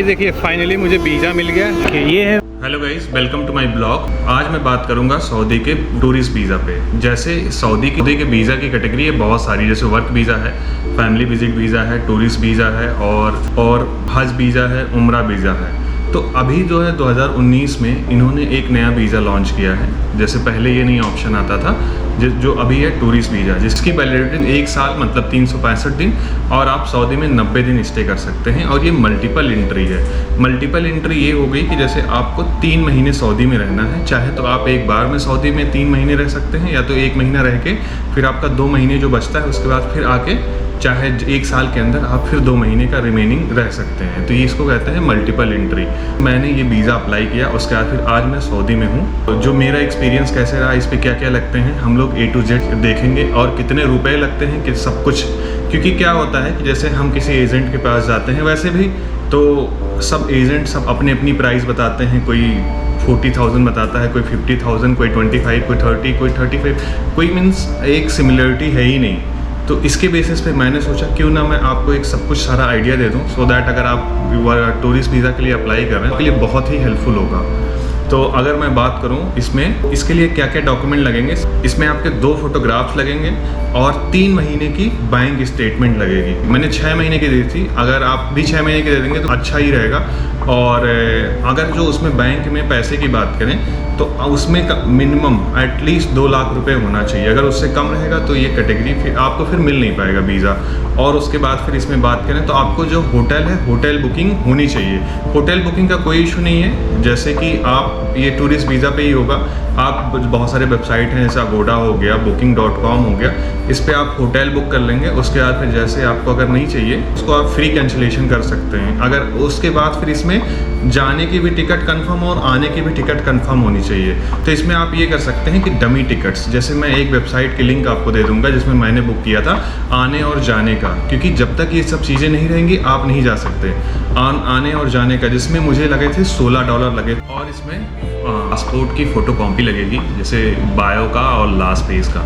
देखिए फाइनली मुझे वीज़ा मिल गया कि ये है। Hello guys, welcome to my blog. आज मैं बात करूंगा सऊदी के टूरिस्ट वीज़ा पे। जैसे सऊदी के वीज़ा की कैटेगरी है बहुत सारी, जैसे वर्क वीज़ा है, फैमिली विजिट वीज़ा है, टूरिस्ट वीज़ा है और हज वीज़ा है, उम्रा वीज़ा है। तो अभी जो है 2019 में इन्होंने एक नया वीज़ा लॉन्च किया है। जैसे पहले ये नहीं ऑप्शन आता था, जो अभी है टूरिस्ट वीज़ा, जिसकी वैलिडिटी 1 साल मतलब 365 दिन, और आप सऊदी में 90 दिन स्टे कर सकते हैं। और ये मल्टीपल एंट्री है। मल्टीपल एंट्री ये हो गई कि जैसे आपको 3 महीने सऊदी में रहना है, चाहे तो आप एक बार में सऊदी में 3 महीने रह सकते हैं, या तो 1 महीना रह के फिर आपका 2 महीने जो बचता है उसके बाद फिर आके चाहे 1 साल के अंदर आप फिर 2 महीने का रिमेनिंग रह सकते हैं। तो ये इसको कहते हैं मल्टीपल एंट्री। मैंने ये वीज़ा अप्लाई किया, उसके बाद फिर आज मैं सऊदी में हूँ। तो जो मेरा एक्सपीरियंस कैसे रहा, इस पर क्या क्या लगते हैं, हम लोग A to Z देखेंगे, और कितने रुपए लगते हैं कि सब कुछ। क्योंकि क्या होता है कि जैसे हम किसी एजेंट के पास जाते हैं, वैसे भी तो सब एजेंट सब अपनी अपनी प्राइस बताते हैं। कोई 40,000 बताता है, कोई 50,000, कोई 25, कोई 30, कोई 35, कोई मीन्स एक सिमिलरिटी है ही नहीं। तो इसके बेसिस पे मैंने सोचा क्यों ना मैं आपको एक सब कुछ सारा आइडिया दे दूं, सो दैट अगर आप टूरिस्ट वीज़ा के लिए अप्लाई कर रहे हैं, उसके लिए बहुत ही हेल्पफुल होगा। तो अगर मैं बात करूं इसमें, इसके लिए क्या क्या डॉक्यूमेंट लगेंगे, इसमें आपके 2 फोटोग्राफ्स लगेंगे और 3 महीने की बैंक स्टेटमेंट लगेगी। मैंने 6 महीने की दी थी, अगर आप भी 6 महीने की दे देंगे तो अच्छा ही रहेगा। और अगर जो उसमें बैंक में पैसे की बात करें तो उसमें का मिनिमम एटलीस्ट 2 लाख रुपए होना चाहिए। अगर उससे कम रहेगा तो ये कैटेगरी फिर आपको फिर मिल नहीं पाएगा वीज़ा। और उसके बाद फिर इसमें बात करें तो आपको जो होटल है, होटल बुकिंग होनी चाहिए। होटल बुकिंग का कोई इशू नहीं है, जैसे कि आप ये टूरिस्ट वीज़ा पे ही होगा। आप बहुत सारे वेबसाइट हैं, जैसे अगोडा हो गया, booking.com हो गया, इस पर आप होटल बुक कर लेंगे। उसके बाद फिर जैसे आपको अगर नहीं चाहिए उसको आप फ्री कैंसिलेशन कर सकते हैं। अगर उसके बाद फिर इसमें जाने की भी टिकट कंफर्म और आने की भी टिकट कंफर्म होनी चाहिए। तो इसमें आप ये कर सकते हैं कि डमी टिकट्स, जैसे मैं एक वेबसाइट की लिंक आपको दे दूंगा जिसमें मैंने बुक किया था आने और जाने का, क्योंकि जब तक ये सब चीज़ें नहीं रहेंगी आप नहीं जा सकते। आने और जाने का, जिसमें मुझे लगे थे $16 लगे। और इसमें पासपोर्ट की फ़ोटो कॉपी लगेगी, जैसे बायो का और लास्ट पेज का।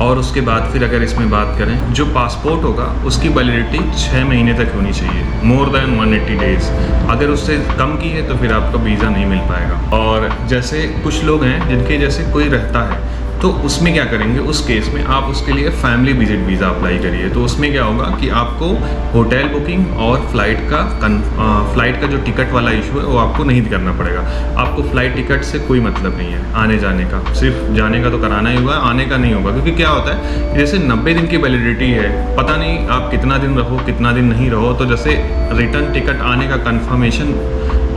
और उसके बाद फिर अगर इसमें बात करें, जो पासपोर्ट होगा उसकी वैलिडिटी 6 महीने तक होनी चाहिए, मोर देन 180 डेज़। अगर उससे कम की है तो फिर आपका वीज़ा नहीं मिल पाएगा। और जैसे कुछ लोग हैं जिनके जैसे कोई रहता है, तो उसमें क्या करेंगे, उस केस में आप उसके लिए फैमिली विजिट वीज़ा अप्लाई करिए। तो उसमें क्या होगा कि आपको होटल बुकिंग और फ्लाइट का जो टिकट वाला इशू है वो आपको नहीं करना पड़ेगा। आपको फ़्लाइट टिकट से कोई मतलब नहीं है आने जाने का, सिर्फ जाने का तो कराना ही होगा, आने का नहीं होगा। क्योंकि क्या होता है, जैसे 90 दिन की वैलिडिटी है, पता नहीं आप कितना दिन रहो कितना दिन नहीं रहो। तो जैसे रिटर्न टिकट आने का कन्फर्मेशन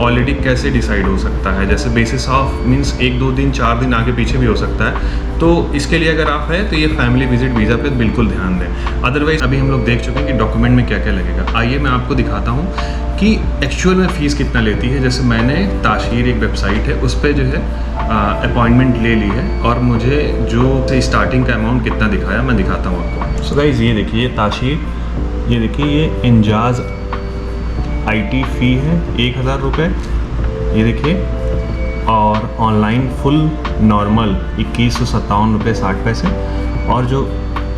ऑलरेडी कैसे डिसाइड हो सकता है, जैसे बेसिस ऑफ मीन्स 1-2 दिन 4 दिन आगे पीछे भी हो सकता है। तो इसके लिए अगर आप है तो ये फैमिली विजिट वीज़ा पे बिल्कुल ध्यान दें। अदरवाइज़ अभी हम लोग देख चुके हैं कि डॉक्यूमेंट में क्या क्या लगेगा। आइए मैं आपको दिखाता हूँ कि एक्चुअल में फ़ीस कितना लेती है। जैसे मैंने ताशीर एक वेबसाइट है, उस पर जो है अपॉइंटमेंट ले ली है, और मुझे जो स्टार्टिंग का अमाउंट कितना दिखाया मैं दिखाता हूँ आपको। सो गाइस ये देखिए ताशीर, ये देखिए ये इंजाज IT फ़ी है 1000 रुपये, ये देखिए। और ऑनलाइन फुल नॉर्मल 2157 रुपये 60 पैसे। और जो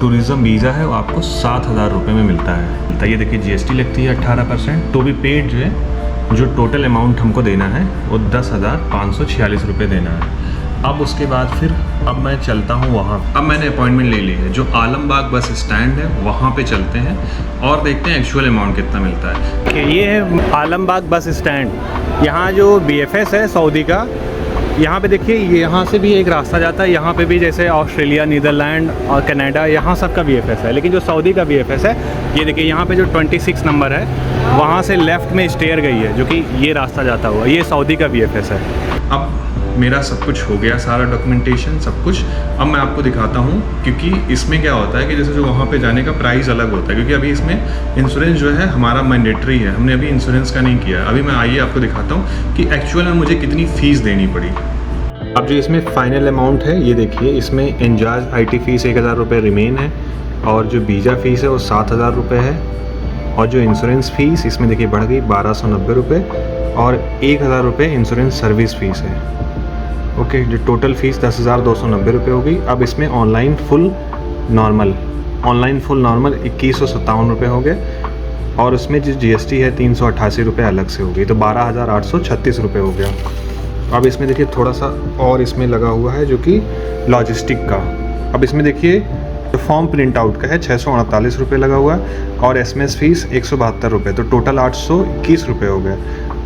टूरिज़म वीज़ा है वो आपको 7000 रुपये में मिलता है। ये देखिए GST लगती है 18%। तो भी पेड जो है, जो टोटल अमाउंट हमको देना है वो 10,546 रुपये देना है। अब उसके बाद फिर अब मैं चलता हूँ वहाँ। अब मैंने अपॉइंटमेंट ले ली है, जो आलमबाग बस स्टैंड है वहाँ पे चलते हैं और देखते हैं एक्चुअल अमाउंट कितना मिलता है। ये है आलमबाग बस स्टैंड। यहाँ जो BFS है सऊदी का, यहाँ पे देखिए यहाँ से भी एक रास्ता जाता है। यहाँ पे भी जैसे ऑस्ट्रेलिया, नीदरलैंड और कनाडा, यहाँ सब का BFS है। लेकिन जो सऊदी का BFS है, ये देखिए यहाँ पे जो 26 नंबर है वहाँ से लेफ़्ट में स्टेयर गई है, जो कि ये रास्ता जाता हुआ, ये सऊदी का BFS है। अब मेरा सब कुछ हो गया, सारा डॉक्यूमेंटेशन सब कुछ। अब मैं आपको दिखाता हूँ, क्योंकि इसमें क्या होता है कि जैसे जो वहाँ पे जाने का प्राइस अलग होता है, क्योंकि अभी इसमें इंश्योरेंस जो है हमारा मैंडेटरी है, हमने अभी इंश्योरेंस का नहीं किया। अभी मैं आइए आपको दिखाता हूँ कि एक्चुअल में मुझे कितनी फ़ीस देनी पड़ी। अब जो इसमें फ़ाइनल अमाउंट है ये देखिए, इसमें इंजाज IT फ़ीस 1000 रुपये रिमेन है, और जो वीज़ा फ़ीस है वो 7000 रुपये है, और जो इंश्योरेंस फ़ीस इसमें देखिए बढ़ गई 1290 रुपये, और 1000 रुपये इंश्योरेंस सर्विस फ़ीस है। ओके, जो टोटल फ़ीस 10,290 रुपये होगी। अब इसमें ऑनलाइन फुल नॉर्मल 2157 रुपये हो गए। और उसमें जो GST है 388 रुपये अलग से हो गई, तो 12,836 रुपये हो गया। अब इसमें देखिए थोड़ा सा और इसमें लगा हुआ है जो कि लॉजिस्टिक का। अब इसमें देखिए तो फॉर्म प्रिंट आउट का है 648 रुपये लगा हुआ है और SMS फीस 172 रुपये, तो टोटल 821 रुपये हो गए।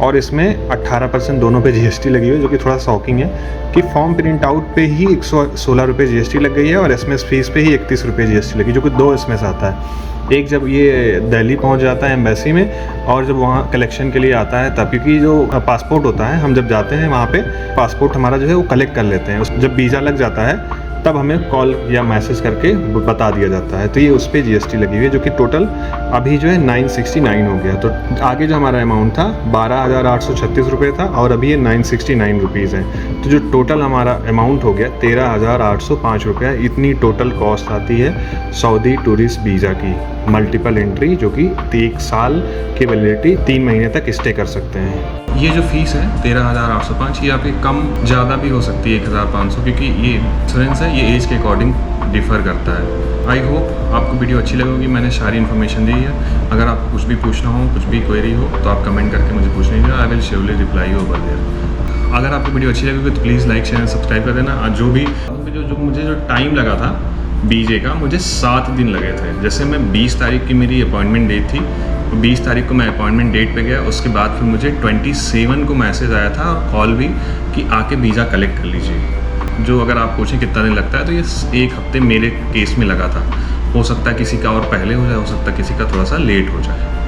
और इसमें 18% दोनों पे GST लगी हुई है, जो कि थोड़ा शॉकिंग है कि फॉर्म प्रिंट आउट पे ही 116 रुपये GST लग गई है और SMS फीस पे ही 31 रुपये GST लगी, जो कि 2 SMS आता है। एक जब ये दिल्ली पहुंच जाता है एम्बेसी में और जब वहाँ कलेक्शन के लिए आता है तब, क्योंकि जो पासपोर्ट होता है हम जब जाते हैं वहाँ पे पासपोर्ट हमारा जो है वो कलेक्ट कर लेते हैं, जब वीज़ा लग जाता है तब हमें कॉल या मैसेज करके बता दिया जाता है। तो ये उस पर GST लगी हुई है, जो कि टोटल अभी जो है 969 हो गया। तो आगे जो हमारा अमाउंट था 12,836 रुपये था और अभी ये 969 रुपीज़ है। तो जो टोटल हमारा अमाउंट हो गया 13,805 रुपये। इतनी टोटल कॉस्ट आती है सऊदी टूरिस्ट वीज़ा की, मल्टीपल एंट्री, जो कि 1 साल की वैलिडिटी 3 महीने तक स्टे कर सकते हैं। ये जो फीस है 13,805, ये आपकी कम ज़्यादा भी हो सकती है 1,500, क्योंकि ये इंश्योरेंस है, ये एज के अकॉर्डिंग डिफ़र करता है। आई होप आपको वीडियो अच्छी लगी होगी, मैंने सारी इन्फॉर्मेशन दी है। अगर आपको कुछ भी पूछना हो, कुछ भी क्वेरी हो तो आप कमेंट करके मुझे पूछ लीजिए, I will surely reply you over there. अगर आपको वीडियो अच्छी लगी तो प्लीज़ लाइक शेयर सब्सक्राइब कर देना। जो मुझे जो टाइम लगा था BJ का, मुझे 7 दिन लगे थे। जैसे मैं 20 तारीख की मेरी अपॉइंटमेंट डेट थी, 20 तारीख को मैं अपॉइंटमेंट डेट पे गया, उसके बाद फिर मुझे 27 को मैसेज आया था और कॉल भी कि आके वीज़ा कलेक्ट कर लीजिए। जो अगर आप पूछें कितना दिन लगता है तो ये 1 हफ्ते मेरे केस में लगा था। हो सकता है किसी का और पहले हो जाए, हो सकता है किसी का थोड़ा सा लेट हो जाए।